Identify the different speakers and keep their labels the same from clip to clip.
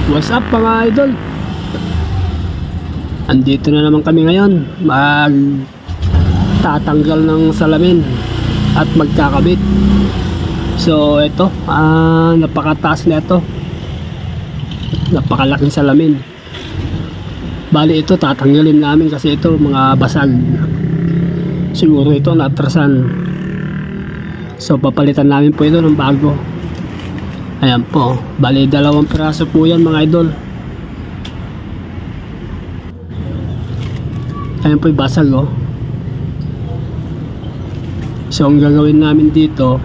Speaker 1: What's up mga idol? Andito na naman kami ngayon, tatanggal ng salamin at magkakabit. So ito, napakataas na ito, napakalaking salamin. Bali ito tatanggalin namin kasi ito mga basag, siguro ito natrasan. So papalitan namin po ito ng bago. Ayan po, bali 2 piraso po yan mga idol. Ayan po yung basag oh. So ang gagawin namin dito,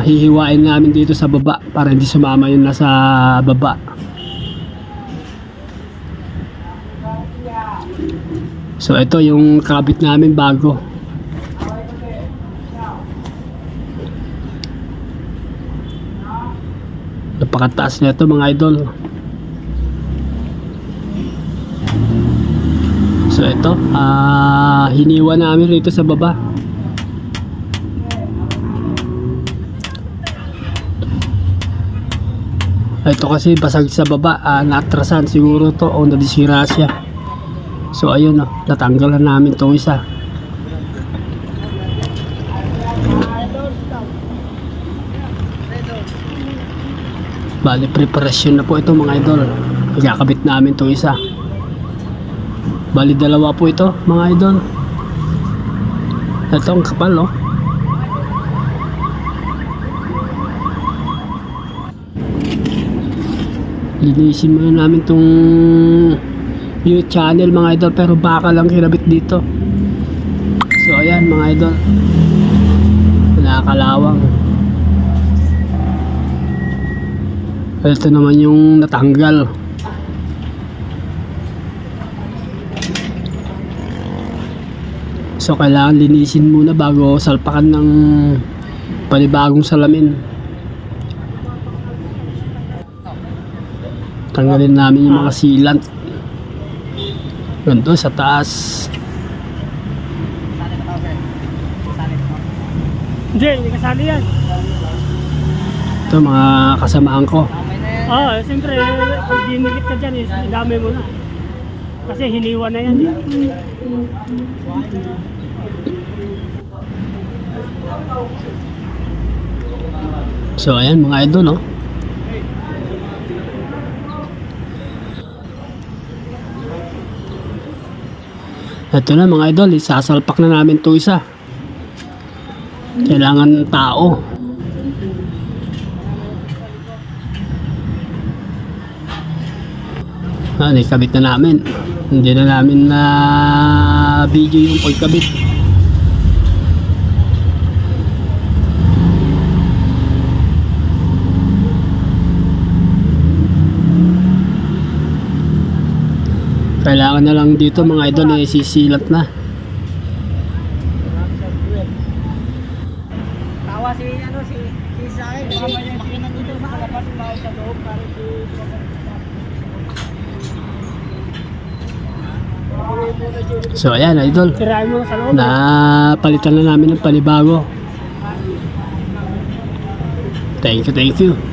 Speaker 1: hihiwain namin dito sa baba para hindi sumama yung nasa baba. So ito yung kabit namin bago. Napakataas na ito mga idol. So ito, hiniwa namin rito sa baba. Ito kasi basag sa baba, natrasan siguro to o nadisira siya. So ayun oh, natanggalan namin itong isa. Bali preparasyon na po ito mga idol. Ikakabit namin itong isa. Bali 2 po ito mga idol. Ito ang kapal oh. Linisin muna namin itong view channel mga idol, pero baka lang kinabit dito. So ayan mga idol, nakakalawang. Ito naman yung natanggal. So kailangan linisin muna bago salpakan ng panibagong salamin. Tanggalin namin yung mga sealant ganito sa taas.
Speaker 2: Hindi kasali yan.
Speaker 1: Ito mga kasamaan ko.
Speaker 2: Siyempre pag dinikit ka dyan, idami mo na kasi hiniwa na yan eh.
Speaker 1: So ayan mga idol no. Ito na mga idol, isasalpak na namin ito isa. Kailangan tao. Ikabit na namin. Hindi na namin na video yung pagkabit. Kailangan na lang dito mga idol sisilat na.
Speaker 2: Tawa si sa akin, makina dito sa labas sa loob para
Speaker 1: So ayan idol, napalitan na namin ng panibago. Thank you.